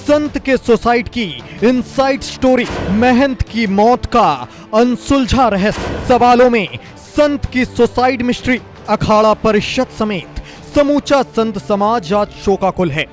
संत के सुसाइड की inside story, महंत की मौत का अनसुलझा रहस्य, सवालों में संत की सुसाइड मिस्ट्री। अखाड़ा परिषद समेत समूचा संत समाज आज शोकाकुल है।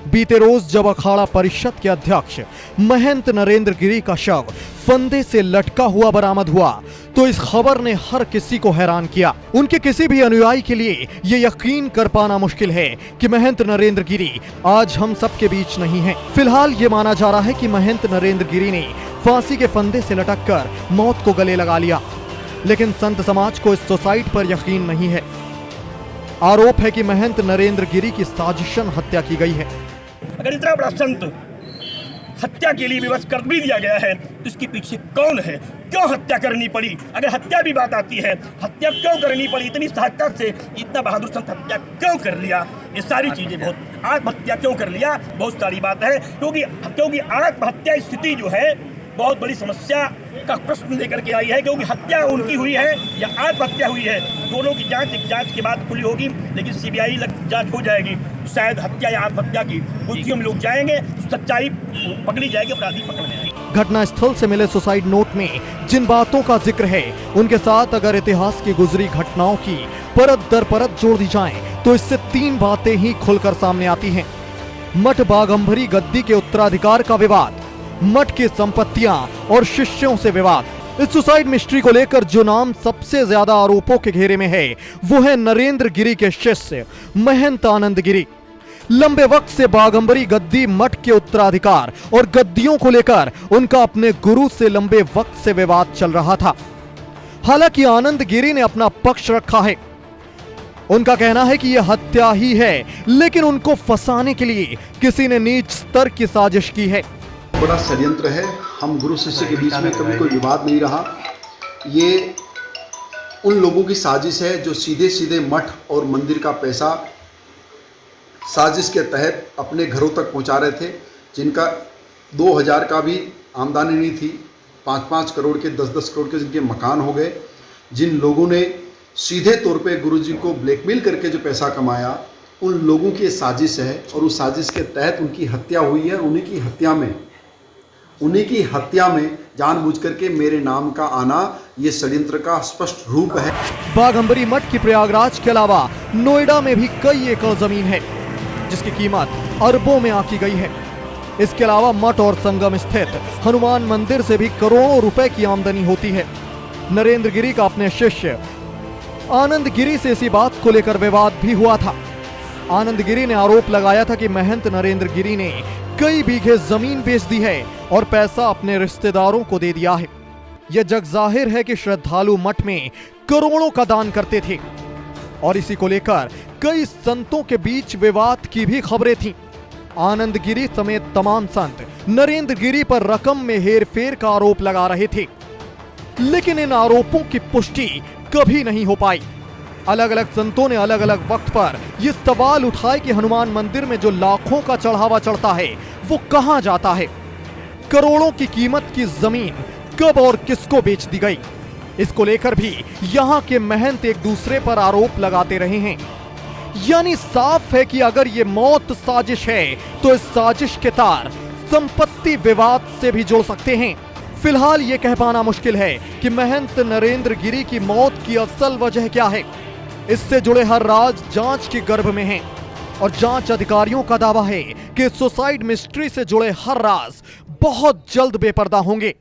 बीते रोज जब अखाड़ा परिषद के अध्यक्ष महंत नरेंद्र गिरी का शव फंदे से लटका हुआ बरामद हुआ तो इस खबर ने हर किसी को हैरान किया। उनके किसी भी अनुयायी के लिए ये यकीन कर पाना मुश्किल है कि महंत नरेंद्र गिरी आज हम सबके बीच नहीं है। फिलहाल ये माना जा रहा है कि महंत नरेंद्र गिरी ने फांसी के फंदे से लटककर मौत को गले लगा लिया, लेकिन संत समाज को इस सुसाइड पर यकीन नहीं है। आरोप है कि महंत नरेंद्र गिरी की साजिशन हत्या की गई है। अगर इतना बड़ा संत हत्या के लिए विवश कर भी दिया गया है तो इसके पीछे कौन है, क्यों हत्या करनी पड़ी? अगर हत्या भी बात आती है, हत्या क्यों करनी पड़ी? इतनी सहजता से इतना बहादुर संत हत्या क्यों कर लिया? ये सारी चीजें, बहुत आत्महत्या क्यों कर लिया, बहुत सारी बात है। क्योंकि आत्महत्या स्थिति जो है बहुत बड़ी समस्या का प्रश्न लेकर के आई है। क्योंकि हत्या उनकी हुई है या आत्महत्या हुई है, दोनों की जांच के बाद खुली होगी, लेकिन सीबीआई जांच हो जाएगी। शायद हत्या या आत्महत्या की उसी हम लोग जाएंगे, सच्चाई पकड़ी जाएगी, अपराधी पकड़ में आएंगे। घटना स्थल से मिले सुसाइड नोट में जिन बातों का जिक्र है, उनके साथ अगर इतिहास की गुजरी घटनाओं की परत दर परत जोड़ दी जाएं, तो इससे 3 बातें ही खुलकर सामने आती हैं। मठ बाघंबरी गद्दी के उत्तराधिकार का विवाद, मठ की संपत्तियां और शिष्यों से विवाद। इस सुसाइड मिस्ट्री को लेकर जो नाम सबसे ज्यादा आरोपों के घेरे में है वो है नरेंद्र गिरी के शिष्य महंत आनंद गिरी। लंबे वक्त से बाघंबरी गद्दी मठ के उत्तराधिकार और गद्दियों को लेकर उनका अपने गुरु से लंबे वक्त से विवाद चल रहा था। हालांकि आनंद गिरी ने अपना पक्ष रखा है। उनका कहना है कि यह हत्या ही है, लेकिन उनको फंसाने के लिए किसी ने नीच स्तर की साजिश की है। बड़ा षड्यंत्र है। हम गुरु शिष्य के बीच में कभी कोई विवाद नहीं रहा। ये उन लोगों की साजिश है जो सीधे सीधे मठ और मंदिर का पैसा साजिश के तहत अपने घरों तक पहुंचा रहे थे, जिनका 2000 का भी आमदनी नहीं थी, 5-5 करोड़ के 10-10 करोड़ के जिनके मकान हो गए। जिन लोगों ने सीधे तौर पे गुरुजी को ब्लैकमेल करके जो पैसा कमाया, उन लोगों की साजिश है और उस साजिश के तहत उनकी हत्या हुई है। उन्हीं की हत्या में जानबूझ करके मेरे नाम का आना ये षड्यंत्र का स्पष्ट रूप है। बाघंबरी मठ की प्रयागराज के अलावा नोएडा में भी कई एकड़ जमीन है जिसकी कीमत अरबों में आंकी गई है। इसके अलावा मठ और संगम स्थित हनुमान मंदिर से भी करोड़ों रुपए की आमदनी होती है। नरेंद्र गिरी का अपने शिष्य आनंद गिरी से इसी बात को लेकर विवाद भी हुआ था। आनंद गिरी ने आरोप लगाया था कि महंत नरेंद्र गिरी ने कई बीघे जमीन बेच दी है और पैसा अपने रिश्तेदारों को दे दिया है। यह जग जाहिर है कि श्रद्धालु मठ में करोड़ों का दान करते थे और इसी को लेकर कई संतों के बीच विवाद की भी खबरें थीं। आनंद गिरी समेत तमाम संत नरेंद्र गिरी पर रकम में हेरफेर का आरोप लगा रहे थे, लेकिन इन आरोपों की पुष्टि कभी नहीं हो पाई। अलग अलग संतों ने अलग अलग वक्त पर यह सवाल उठाए कि हनुमान मंदिर में जो लाखों का चढ़ावा चढ़ता है वो कहां जाता है? करोड़ों की कीमत की जमीन कब और किसको बेच दी गई? इसको लेकर भी यहां के महंत एक दूसरे पर आरोप लगाते रहे हैं। यानी साफ है कि अगर ये मौत साजिश है तो इस साजिश के तार संपत्ति विवाद से भी जुड़ सकते हैं। फिलहाल ये कह पाना मुश्किल है कि महंत नरेंद्र गिरी की मौत की असल वजह क्या है। इससे जुड़े हर राज जांच के गर्भ में हैं और जांच अधिकारियों का दावा है कि सुसाइड मिस्ट्री से जुड़े हर राज बहुत जल्द बेपर्दा होंगे।